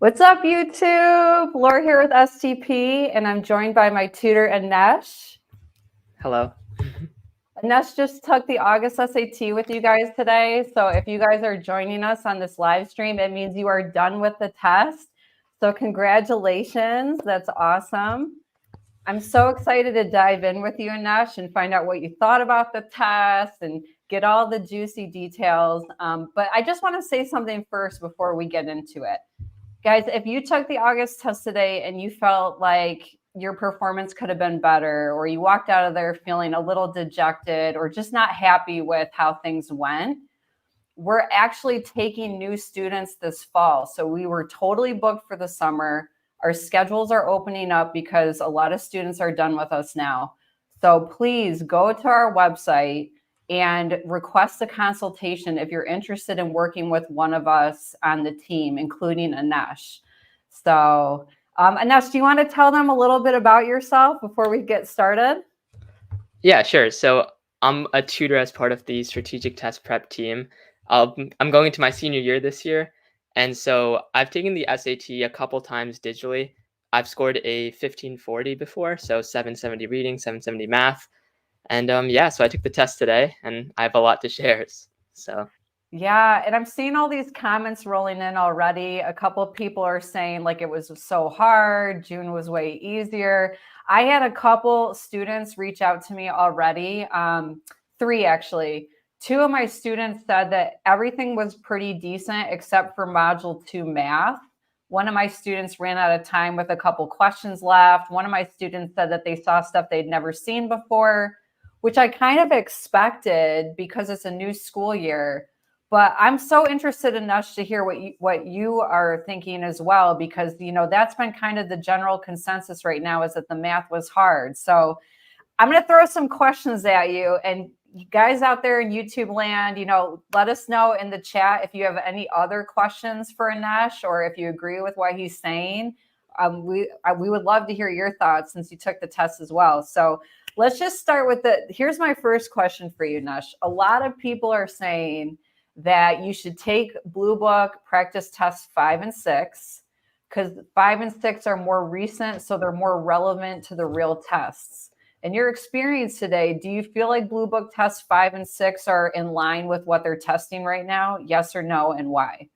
What's up, YouTube? Laura here with STP, and I'm joined by my tutor, Inesh. Hello. Inesh just took the August SAT with you guys today. So if you guys are joining us on this live stream, it means you are done with the test. So congratulations. That's awesome. I'm so excited to dive in with you, Inesh, and find out what you thought about the test and get all the juicy details. But I just want to say something first before we get into it. Guys, if you took the August test today and you felt like your performance could have been better, or you walked out of there feeling a little dejected or just not happy with how things went, we're actually taking new students this fall. So we were totally booked for the summer. Our schedules are opening up because a lot of students are done with us now. So please go to our website and request a consultation if you're interested in working with one of us on the team, including Inesh. So Inesh, do you want to tell them a little bit about yourself before we get started? Yeah, sure. So I'm a tutor as part of the strategic test prep team. I'm going into my senior year this year. And so I've taken the SAT a couple times digitally. I've scored a 1540 before, so 770 reading, 770 math. And yeah, so I took the test today and I have a lot to share. So yeah, and I'm seeing all these comments rolling in already. A couple of people are saying like it was so hard, June was way easier. I had a couple students reach out to me already, three actually. Two of my students said that everything was pretty decent except for Module 2 math. One of my students ran out of time with a couple questions left. One of my students said that they saw stuff they'd never seen before, which I kind of expected because it's a new school year. But I'm so interested, Inesh, to hear what you are thinking as well, because that's been kind of the general consensus right now, is that the math was hard. So I'm going to throw some questions at you, and you guys out there in YouTube land, let us know in the chat if you have any other questions for Inesh, or if you agree with what he's saying. We would love to hear your thoughts since you took the test as well. So let's just start with here's my first question for you, Inesh. A lot of people are saying that you should take Blue Book practice tests 5 and 6 because 5 and 6 are more recent, so they're more relevant to the real tests. In your experience today, do you feel like Blue Book tests 5 and 6 are in line with what they're testing right now? Yes or no, and why?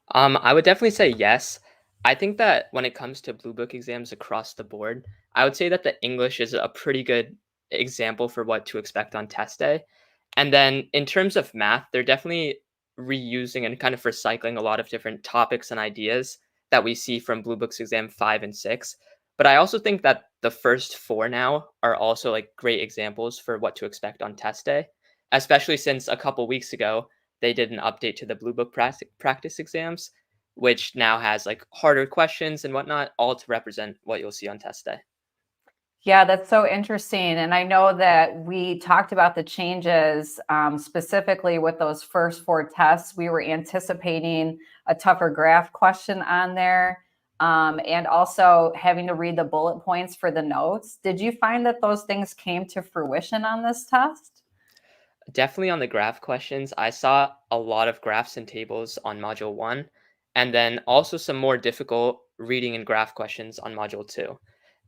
I would definitely say yes. I think that when it comes to Blue Book exams across the board, I would say that the English is a pretty good example for what to expect on test day. And then in terms of math, they're definitely reusing and kind of recycling a lot of different topics and ideas that we see from Blue Book's exam 5 and 6. But I also think that the first 4 now are also like great examples for what to expect on test day, especially since a couple weeks ago they did an update to the Blue Book practice exams, which now has like harder questions and whatnot, all to represent what you'll see on test day. Yeah, that's so interesting. And I know that we talked about the changes specifically with those first 4 tests. We were anticipating a tougher graph question on there, and also having to read the bullet points for the notes. Did you find that those things came to fruition on this test? Definitely on the graph questions, I saw a lot of graphs and tables on Module 1, and then also some more difficult reading and graph questions on Module 2.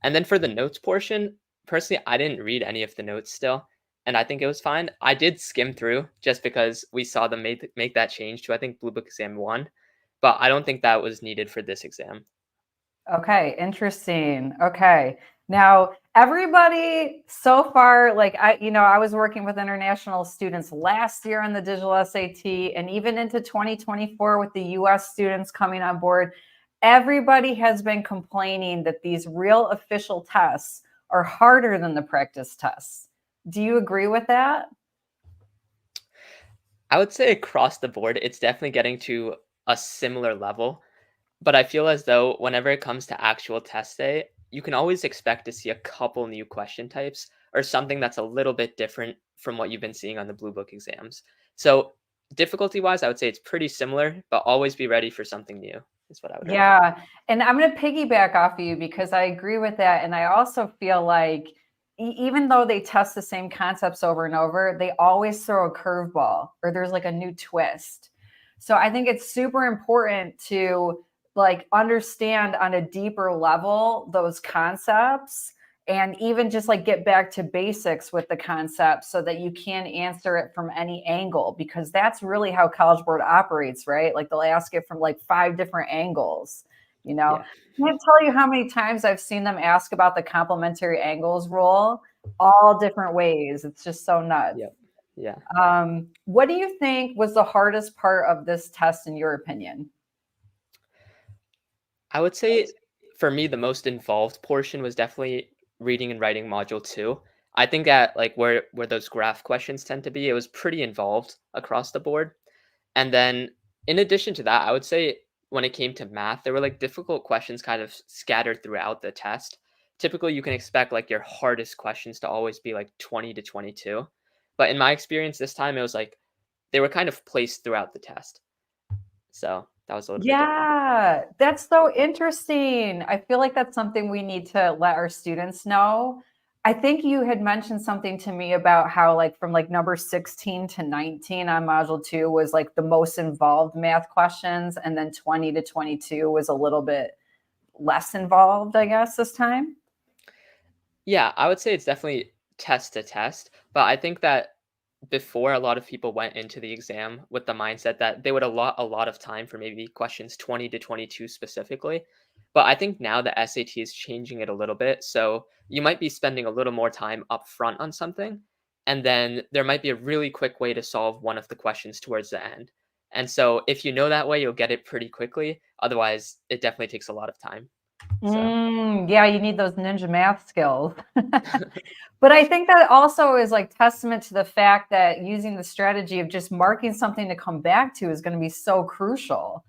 And then for the notes portion, personally, I didn't read any of the notes still, and I think it was fine. I did skim through just because we saw them make that change to, I think, Blue Book Exam 1, but I don't think that was needed for this exam. Okay, interesting. Okay. Now, everybody so far, like I was working with international students last year on the digital SAT, and even into 2024 with the US students coming on board, everybody has been complaining that these real official tests are harder than the practice tests. Do you agree with that? I would say across the board, it's definitely getting to a similar level. But I feel as though whenever it comes to actual test day, you can always expect to see a couple new question types or something that's a little bit different from what you've been seeing on the Blue Book exams. So difficulty wise, I would say it's pretty similar, but always be ready for something new is what I would recommend. Yeah. And I'm going to piggyback off of you because I agree with that. And I also feel like even though they test the same concepts over and over, they always throw a curveball or there's like a new twist. So I think it's super important to like understand on a deeper level those concepts, and even just like get back to basics with the concept so that you can answer it from any angle, because that's really how College Board operates, right? Like they'll ask it from like 5 different angles, you know. Yeah. I can't tell you how many times I've seen them ask about the complementary angles rule all different ways. It's just so nuts. Yep. Yeah. What do you think was the hardest part of this test in your opinion? I would say for me, the most involved portion was definitely reading and writing module 2. I think at like where those graph questions tend to be, it was pretty involved across the board. And then in addition to that, I would say when it came to math, there were like difficult questions kind of scattered throughout the test. Typically, you can expect like your hardest questions to always be like 20 to 22. But in my experience this time, it was like they were kind of placed throughout the test. So that was a little bit different. Yeah, that's so interesting. I feel like that's something we need to let our students know. I think you had mentioned something to me about how like from like number 16 to 19 on module 2 was like the most involved math questions, and then 20 to 22 was a little bit less involved, I guess, this time. Yeah, I would say it's definitely test to test, but I think that before a lot of people went into the exam with the mindset that they would allot a lot of time for maybe questions 20 to 22 specifically. But I think now the SAT is changing it a little bit. So you might be spending a little more time up front on something, and then there might be a really quick way to solve one of the questions towards the end. And so if you know that way, you'll get it pretty quickly. Otherwise, it definitely takes a lot of time. So Yeah, you need those ninja math skills. But I think that also is like testament to the fact that using the strategy of just marking something to come back to is going to be so crucial,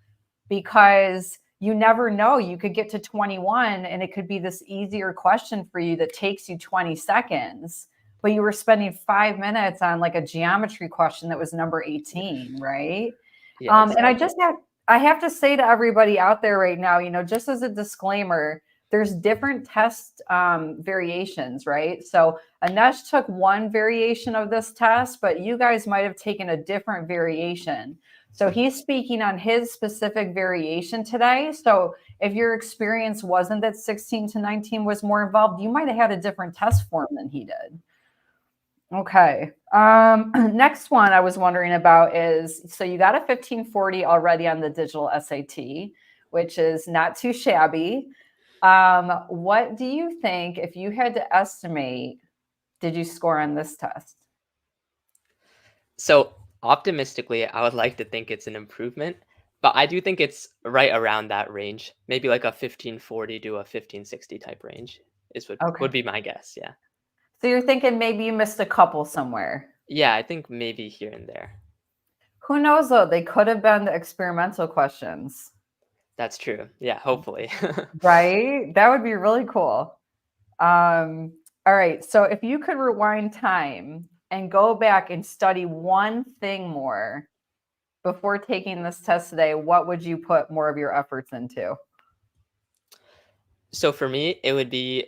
because you never know. You could get to 21 and it could be this easier question for you that takes you 20 seconds, but you were spending 5 minutes on like a geometry question that was number 18, right? yeah, And exactly. I have to say to everybody out there right now, you know, just as a disclaimer, there's different test variations, right? So Inesh took one variation of this test, but you guys might have taken a different variation. So he's speaking on his specific variation today. So if your experience wasn't that 16 to 19 was more involved, you might have had a different test form than he did. Okay. Next one I was wondering about is, so you got a 1540 already on the digital SAT, which is not too shabby. What do you think, if you had to estimate, did you score on this test? So optimistically, I would like to think it's an improvement, but I do think it's right around that range. Maybe like a 1540 to a 1560 type range is would Okay. be my guess. Yeah. So you're thinking maybe you missed a couple somewhere. Yeah, I think maybe here and there. Who knows though? They could have been the experimental questions, That's true. Yeah, hopefully. right? That would be really cool. All right. So if you could rewind time and go back and study one thing more before taking this test today, what would you put more of your efforts into? So for me, it would be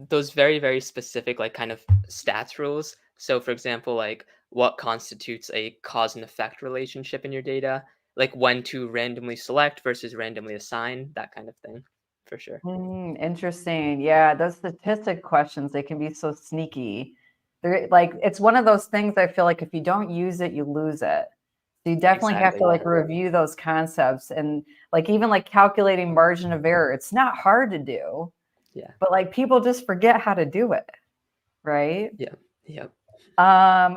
those very, very specific, like kind of stats rules. So for example, like what constitutes a cause and effect relationship in your data, like when to randomly select versus randomly assign, that kind of thing, for sure. Interesting. Yeah, those statistic questions, they can be so sneaky. They're like, it's one of those things I feel like if you don't use it, you lose it. So you definitely have Exactly. to like Yeah. review those concepts, and like even like calculating margin of error. It's not hard to do, Yeah. but like people just forget how to do it, right? Yeah. Yep.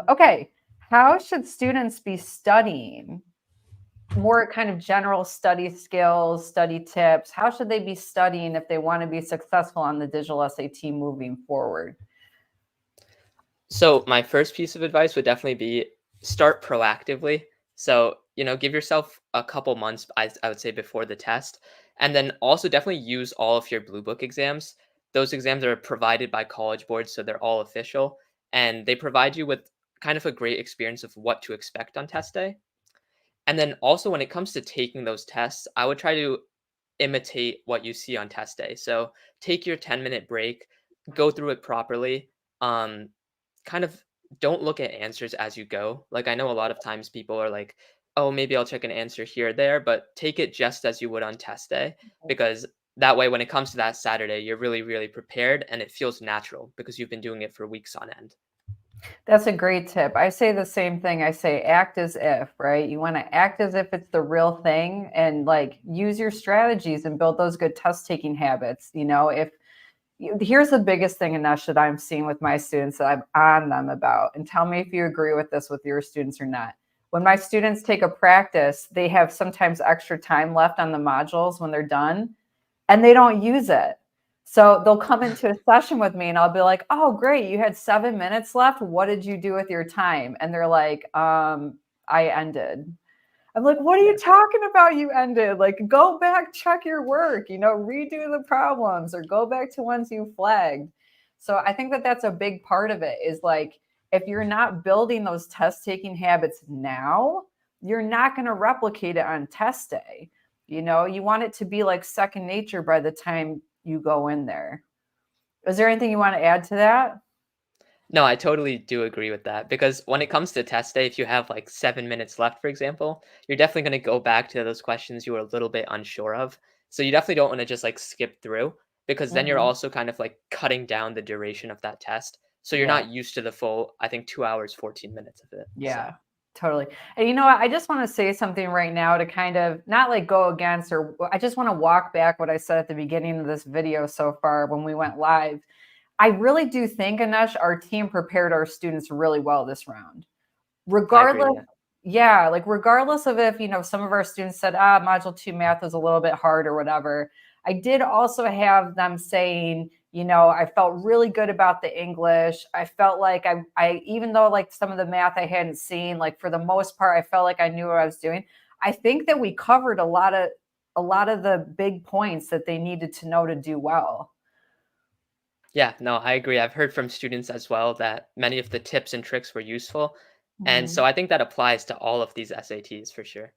Okay. How should students be studying? More kind of general study skills, study tips. How should they be studying if they want to be successful on the digital SAT moving forward? So my first piece of advice would definitely be start proactively. So, give yourself a couple months, I would say, before the test. And then also definitely use all of your Blue Book exams. Those exams are provided by College Board, so they're all official. And they provide you with kind of a great experience of what to expect on test day. And then also when it comes to taking those tests, I would try to imitate what you see on test day. So take your 10-minute break, go through it properly. Kind of don't look at answers as you go. Like I know a lot of times people are like oh, maybe I'll check an answer here or there, but take it just as you would on test day, because that way when it comes to that Saturday, you're really, really prepared and it feels natural because you've been doing it for weeks on end. That's a great tip. I say the same thing. I say act as if, right? You want to act as if it's the real thing and like use your strategies and build those good test taking habits. If here's the biggest thing, Inesh, that I'm seeing with my students that I'm on them about, and tell me if you agree with this with your students or not. When my students take a practice, they have sometimes extra time left on the modules when they're done, and they don't use it. So they'll come into a session with me and I'll be like, oh, great, you had 7 minutes left. What did you do with your time? And they're like, I ended. I'm like, what are Yeah. you talking about? You ended. Like, go back, check your work, redo the problems or go back to ones you flagged. So I think that that's a big part of it is like, if you're not building those test taking habits now, you're not going to replicate it on test day. You want it to be like second nature by the time you go in there. Is there anything you want to add to that? No, I totally do agree with that because when it comes to test day, if you have like 7 minutes left, for example, you're definitely going to go back to those questions you were a little bit unsure of. So you definitely don't want to just like skip through because then you're Mhm. also kind of like cutting down the duration of that test. So you're Yeah. not used to the full, I think, 2 hours, 14 minutes of it. So Yeah, totally. And you know what? I just want to say something right now to kind of not like go against, or I just want to walk back what I said at the beginning of this video so far when we went live. I really do think, Anesh, our team prepared our students really well this round. I agree. Regardless, Yeah. yeah, like regardless of if, some of our students said, module 2 math was a little bit hard or whatever. I did also have them saying, I felt really good about the English. I felt like I even though like some of the math I hadn't seen, like for the most part, I felt like I knew what I was doing. I think that we covered a lot of the big points that they needed to know to do well. Yeah, no, I agree. I've heard from students as well that many of the tips and tricks were useful. And so Mhm. I think that applies to all of these SATs for sure.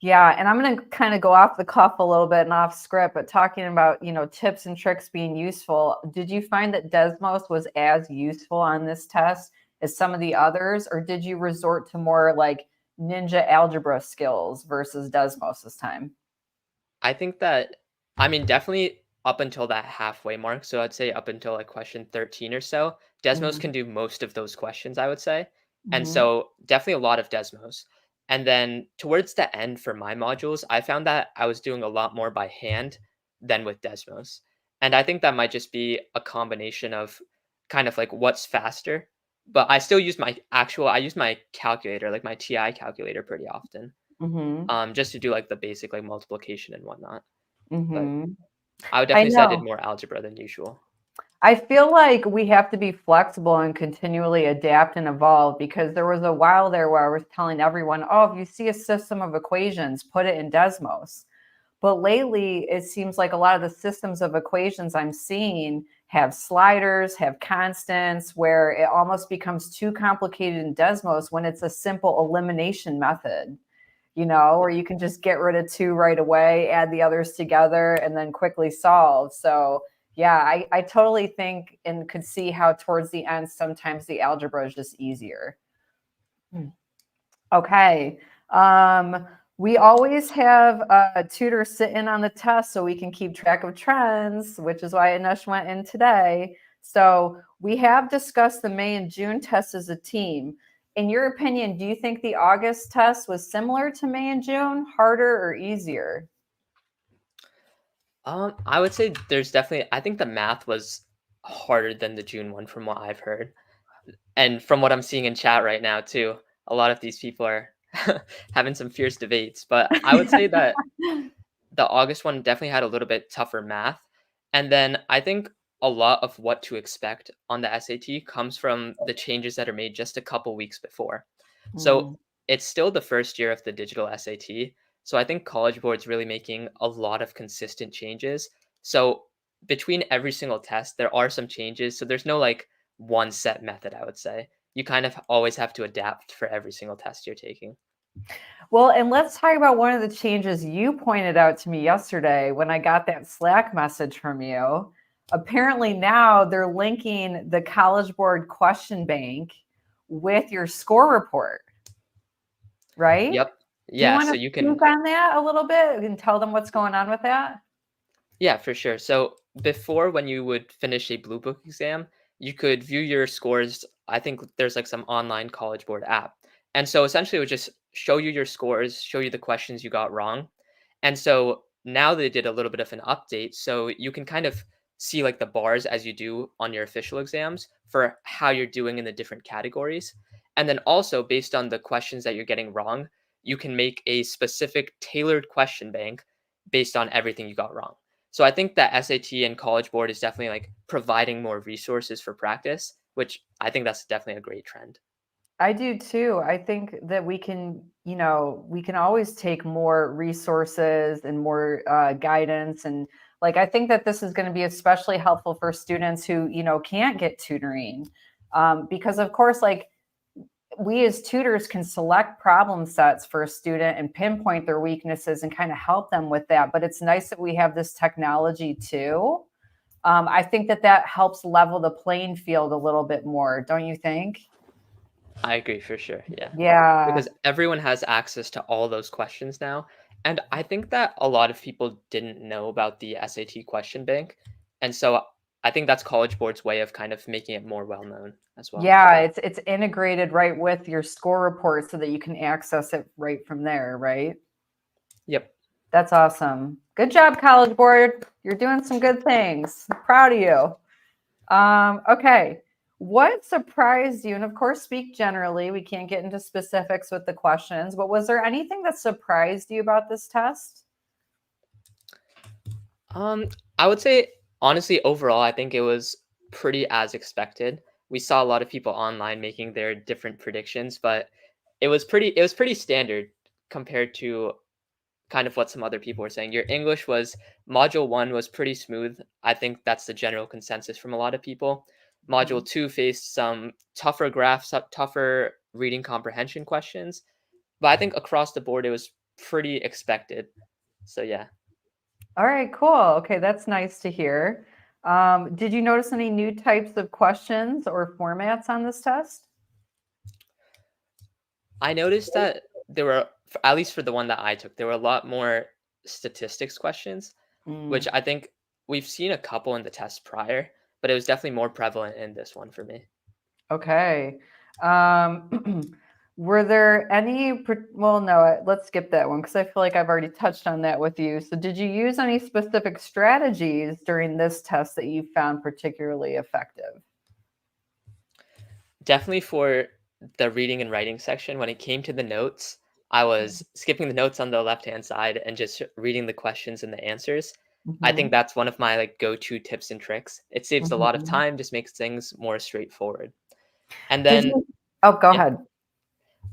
Yeah, and I'm going to kind of go off the cuff a little bit and off script, but talking about, tips and tricks being useful. Did you find that Desmos was as useful on this test as some of the others, or did you resort to more like ninja algebra skills versus Desmos this time? I think that I mean, definitely up until that halfway mark, so I'd say up until, like, question 13 or so, Desmos Mhm. can do most of those questions, I would say, and Mhm. so definitely a lot of Desmos. And then towards the end for my modules, I found that I was doing a lot more by hand than with Desmos, and I think that might just be a combination of kind of, like, what's faster, but I still use I use my calculator, like, my TI calculator pretty often, Mhm. just to do, like, the basic, like, multiplication and whatnot. But Mhm. I would I definitely say I did know. more algebra than usual. I feel like we have to be flexible and continually adapt and evolve because there was a while there where I was telling everyone, oh, if you see a system of equations, put it in Desmos. But lately, it seems like a lot of the systems of equations I'm seeing have sliders, have constants, where it almost becomes too complicated in Desmos when it's a simple elimination method, Yeah. or you can just get rid of two right away, add the others together, and then quickly solve. So, yeah, I totally think and could see how towards the end, sometimes the algebra is just easier. Hmm. Okay. We always have a tutor sit in on the test so we can keep track of trends, which is why Inesh went in today. So we have discussed the May and June tests as a team. In your opinion, do you think the August test was similar to May and June, harder or easier? I would say there's definitely I think the math was harder than the June one from what I've heard. And from what I'm seeing in chat right now too, a lot of these people are having some fierce debates. But I would say that the August one definitely had a little bit tougher math. And then I think a lot of what to expect on the SAT comes from the changes that are made just a couple weeks before. So Mm. it's still the first year of the digital SAT. So I think College Board's really making a lot of consistent changes. So between every single test, there are some changes. So there's no like one set method, I would say. You kind of always have to adapt for every single test you're taking. Well, and let's talk about one of the changes you pointed out to me yesterday when I got that Slack message from you. Apparently, now they're linking the College Board question bank with your score report, right? Yep. Do you Yeah, want so to you can speak on that a little bit and tell them what's going on with that? Yeah, for sure. So before, when you would finish a Blue Book exam, you could view your scores. I think there's like some online College Board app. And so essentially it would just show you your scores, show you the questions you got wrong. And so now they did a little bit of an update. So you can kind of see like the bars as you do on your official exams for how you're doing in the different categories. And then also based on the questions that you're getting wrong, you can make a specific tailored question bank based on everything you got wrong. So I think that SAT and College Board is definitely like providing more resources for practice, which I think that's definitely a great trend. I do too. I think that we can always take more resources and more guidance. And like, I think that this is going to be especially helpful for students who, can't get tutoring. Because, of course, like, we as tutors can select problem sets for a student and pinpoint their weaknesses and kind of help them with that. But it's nice that we have this technology too. I think that that helps level the playing field a little bit more, don't you think? I agree for sure. Yeah. Yeah. Because everyone has access to all those questions now. And I think that a lot of people didn't know about the SAT question bank. And so I think that's College Board's way of kind of making it more well known as well. Yeah, it's integrated right with your score report so that you can access it right from there, right? Yep. That's awesome. Good job, College Board. You're doing some good things. Proud of you. Okay. What surprised you? And of course, speak generally. We can't get into specifics with the questions, but was there anything that surprised you about this test? Um, I would say honestly, overall, I think it was pretty as expected. We saw a lot of people online making their different predictions, but it was pretty standard compared to kind of what some other people were saying. Your English was Module 1 was pretty smooth. I think that's the general consensus from a lot of people. Module Mhm. 2 faced some tougher graphs, tougher reading comprehension questions, but I think across the board it was pretty expected. So yeah. All right, cool. Okay, that's nice to hear. Did you notice any new types of questions or formats on this test? I noticed that there were, at least for the one that I took, there were a lot more statistics questions, which Mm, I think we've seen a couple in the test prior, but it was definitely more prevalent in this one for me. okay. Um, were there any, well, no, let's skip that one because I feel like I've already touched on that with you. So, did you use any specific strategies during this test that you found particularly effective? Definitely for the reading and writing section, when it came to the notes, I was skipping the notes on the left-hand side and just reading the questions and the answers. I think Mhm, that's one of my like go-to tips and tricks. It saves a lot of mhm. time, just makes things more straightforward. And Did then, you? Oh, go yeah. ahead.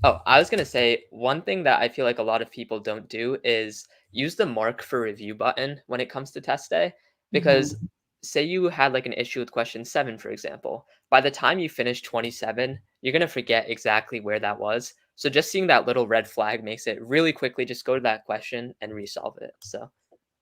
Oh, I was gonna say one thing that I feel like a lot of people don't do is use the mark for review button when it comes to test day. Because Mhm. say you had like an issue with question 7, for example, by the time you finish 27, you're gonna forget exactly where that was. So just seeing that little red flag makes it really quickly just go to that question and resolve it. So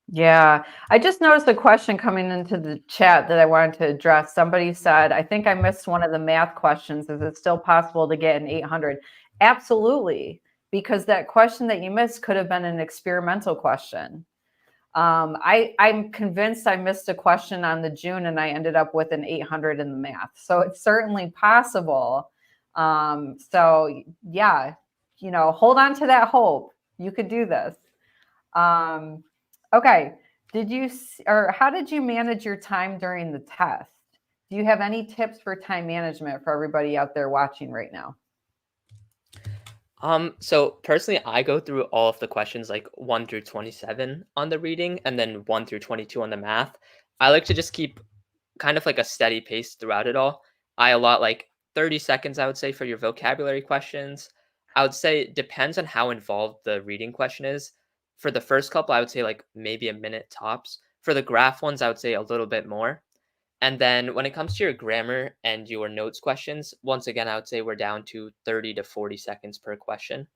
Yeah, I just noticed a question coming into the chat that I wanted to address. Somebody said, I think I missed one of the math questions. Is it still possible to get an 800? Absolutely, because that question that you missed could have been an experimental question. I'm convinced I missed a question on the June and I ended up with an 800 in the math. So it's certainly possible. So yeah, hold on to that hope. You could do this. Um, okay. Or how did you manage your time during the test? Do you have any tips for time management for everybody out there watching right now? so personally, I go through all of the questions like 1 through 27 on the reading and then 1 through 22 on the math. I like to just keep kind of like a steady pace throughout it all. I allot like 30 seconds, I would say, for your vocabulary questions. I would say it depends on how involved the reading question is. For the first couple, I would say like maybe a minute tops. For the graph ones, I would say a little bit more. And then when it comes to your grammar and your notes questions, once again, I would say we're down to 30 to 40 seconds per question.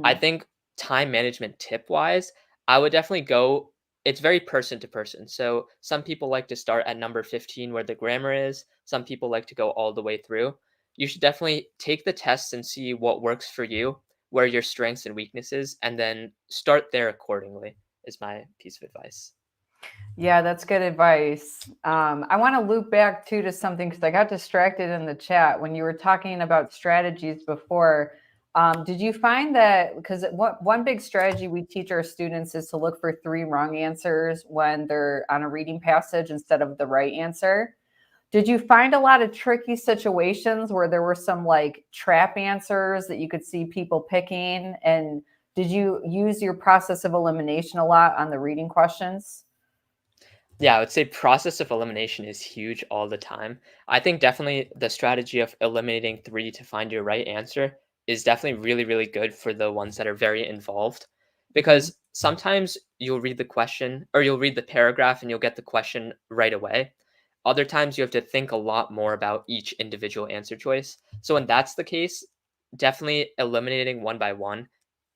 I Mhm. think time management tip wise, I would definitely go, it's very person to person. So some people like to start at number 15 where the grammar is. Some people like to go all the way through. You should definitely take the tests and see what works for you. where your strengths and weaknesses, and then start there accordingly, is my piece of advice. Yeah, that's good advice. I want to loop back too to something because I got distracted in the chat when you were talking about strategies before. Did you find that, because one big strategy we teach our students is to look for 3 wrong answers when they're on a reading passage instead of the right answer? Did you find a lot of tricky situations where there were some like trap answers that you could see people picking? And did you use your process of elimination a lot on the reading questions? Yeah, I would say process of elimination is huge all the time. I think definitely the strategy of eliminating 3 to find your right answer is definitely really, really good for the ones that are very involved. Mhm. Because sometimes you'll read the question or you'll read the paragraph and you'll get the question right away. Other times you have to think a lot more about each individual answer choice. So when that's the case, definitely eliminating one by one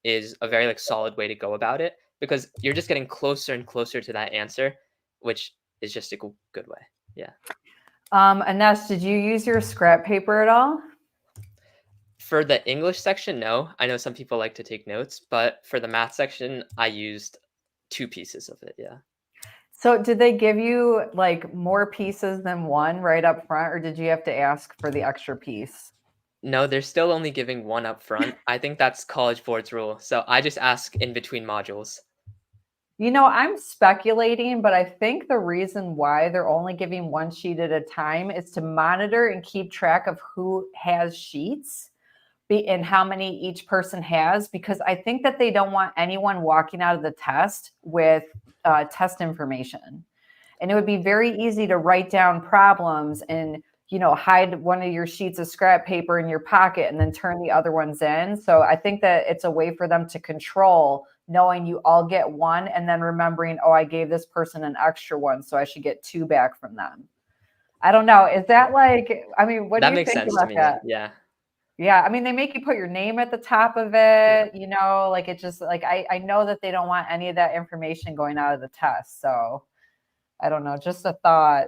is a very like solid way to go about it because you're just getting closer and closer to that answer, which is just a good way. Yeah. Inesh, did you use your scrap paper at all? For the English section, no. I know some people like to take notes, but for the math section, I used 2 pieces of it. Yeah. So did they give you like more pieces than one right up front, or did you have to ask for the extra piece? No, they're still only giving 1 up front. I think that's College Board's rule. So I just ask in between modules. You know, I'm speculating, but I think the reason why they're only giving 1 sheet at a time is to monitor and keep track of who has sheets and how many each person has, because I think that they don't want anyone walking out of the test with test information. And it would be very easy to write down problems and, you know, hide one of your sheets of scrap paper in your pocket and then turn the other ones in. So I think that it's a way for them to control, knowing you all get 1 and then remembering, oh, I gave this person an extra one, so I should get 2 back from them. I don't know. Is that like, I mean, what do That you makes think sense to about me. that? Yeah. Yeah, I mean, they make you put your name at the top of Yeah. it, you know, like it just like I know that they don't want any of that information going out of the test. So I don't know, just a thought.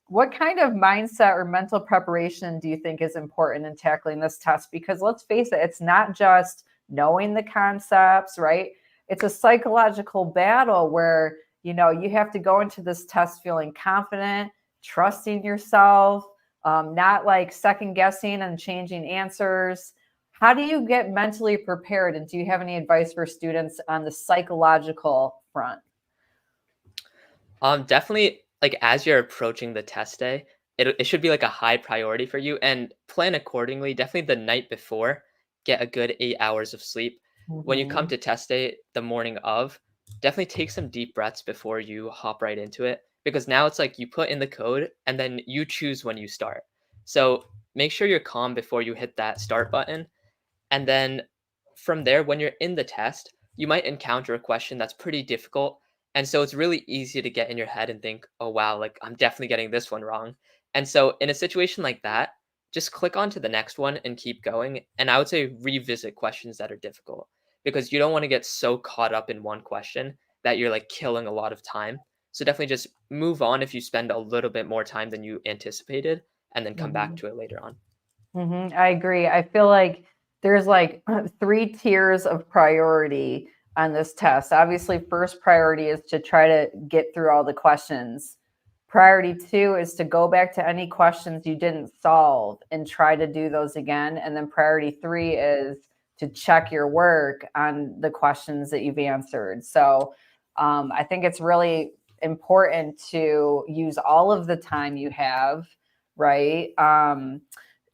What kind of mindset or mental preparation do you think is important in tackling this test? Because let's face it, it's not just knowing the concepts, right? It's a psychological battle where, you know, you have to go into this test feeling confident, trusting yourself, not like second guessing and changing answers. How do you get mentally prepared? And do you have any advice for students on the psychological front? Definitely, like, as you're approaching the test day, it should be, like, a high priority for you, and plan accordingly. Definitely the night before, get a good 8 hours of sleep. When you come Mhm. to test day the morning of, definitely take some deep breaths before you hop right into it, because now it's like you put in the code, and then you choose when you start. So, make sure you're calm before you hit that start button, and then from there, when you're in the test, you might encounter a question that's pretty difficult. And so it's really easy to get in your head and think, oh, wow, like I'm definitely getting this one wrong. And so in a situation like that, just click on to the next one and keep going. And I would say revisit questions that are difficult because you don't want to get so caught up in one question that you're like killing a lot of time. So definitely just move on if you spend a little bit more time than you anticipated and then come back Mhm. to it later on. I agree. I feel like there's like 3 tiers of priority on this test. Obviously, first priority is to try to get through all the questions. Priority 2 is to go back to any questions you didn't solve and try to do those again. And then priority 3 is to check your work on the questions that you've answered. So I think it's really important to use all of the time you have, right?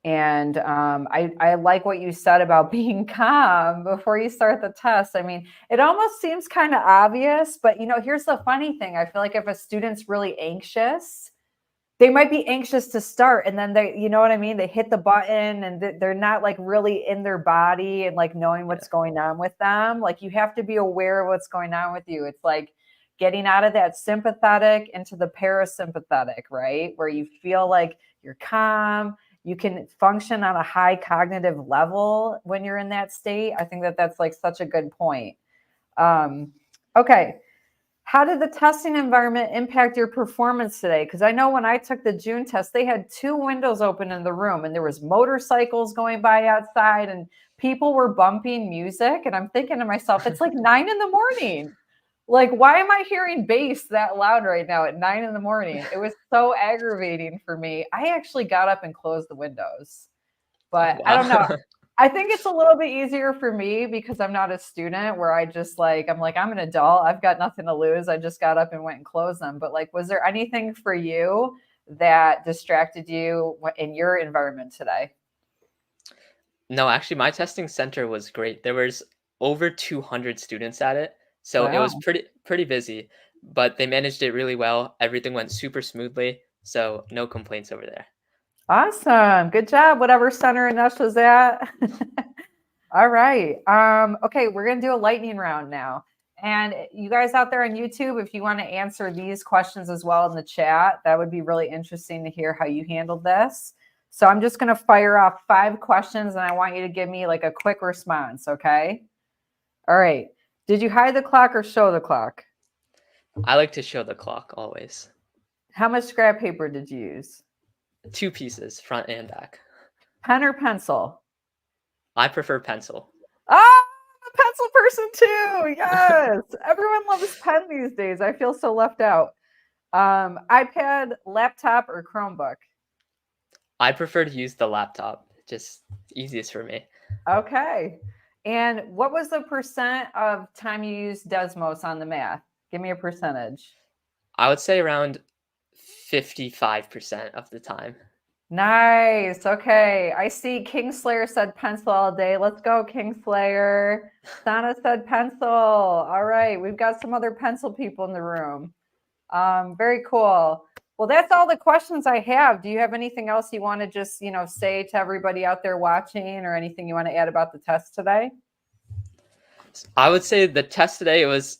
I like what you said about being calm before you start the test. I mean, it almost seems kind of obvious, but you know, here's the funny thing. I feel like if a student's really anxious, they might be anxious to start and then they, you know what I mean? They hit the button and they're not like really in their body and like knowing Yeah. what's going on with them. Like you have to be aware of what's going on with you. It's like getting out of that sympathetic into the parasympathetic, right? Where you feel like you're calm, you can function on a high cognitive level when you're in that state. I think that that's like such a good point. Um, okay. How did the testing environment impact your performance today? Because I know when I took the June test, they had 2 windows open in the room and there was motorcycles going by outside and people were bumping music. And I'm thinking to myself, it's like 9 in the morning. Like, why am I hearing bass that loud right now at 9 in the morning? It was so aggravating for me. I actually got up and closed the windows, Oh, but I don't know. wow. I think it's a little bit easier for me because I'm not a student where I just I'm an adult. I've got nothing to lose. I just got up and went and closed them. But like, was there anything for you that distracted you in your environment today? No, actually, my testing center was great. There was over 200 students at it, so it was Wow. pretty busy, but they managed it really well. Everything went super smoothly, so no complaints over there. Awesome. Good job. Whatever center Inesh was at. All right. Okay, we're going to do a lightning round now. And you guys out there on YouTube, if you want to answer these questions as well in the chat, that would be really interesting to hear how you handled this. So I'm just going to fire off 5 questions and I want you to give me like a quick response, okay? All right. Did you hide the clock or show the clock? I like to show the clock always. How much scrap paper did you use? 2 pieces, front and back. Pen or pencil? I prefer pencil. Ah, I'm a pencil person too. Yes. Everyone loves pen these days. I feel so left out. iPad, laptop, or Chromebook? I prefer to use the laptop, just easiest for me. Okay. And what was the percent of time you used Desmos on the math? Give me a percentage. I would say around 55% of the time. Nice. Okay. I see Kingslayer said pencil all day. Let's go, Kingslayer. Sana said pencil. All right. We've got some other pencil people in the room. Very cool. Well, that's all the questions I have. Do you have anything else you want to just, say to everybody out there watching or anything you want to add about the test today? I would say the test today was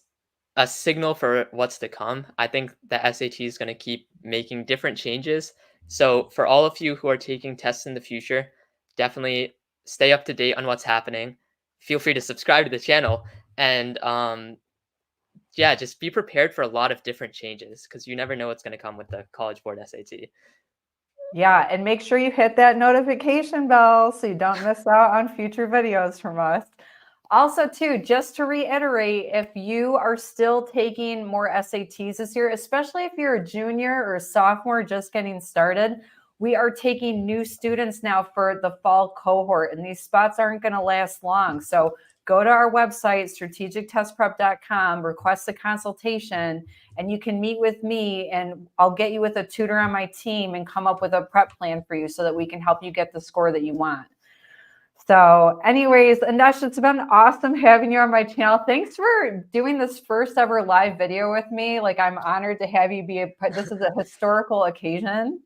a signal for what's to come. I think the SAT is going to keep making different changes. So for all of you who are taking tests in the future, definitely stay up to date on what's happening. Feel free to subscribe to the channel and yeah, just be prepared for a lot of different changes because you never know what's going to come with the College Board SAT. Yeah, and make sure you hit that notification bell so you don't miss out on future videos from us. Also, too, just to reiterate, if you are still taking more SATs this year, especially if you're a junior or a sophomore just getting started, we are taking new students now for the fall cohort, and these spots aren't going to last long. So go to our website, strategictestprep.com, request a consultation, and you can meet with me, and I'll get you with a tutor on my team and come up with a prep plan for you so that we can help you get the score that you want. So anyways, Inesh, it's been awesome having you on my channel. Thanks for doing this first ever live video with me. Like, I'm honored to have you this is a historical occasion.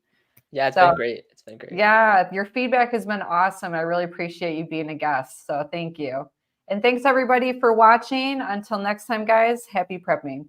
Yeah, it's been great. It's been great. Yeah, your feedback has been awesome. I really appreciate you being a guest. So thank you. And thanks everybody for watching. Until next time, guys, happy prepping.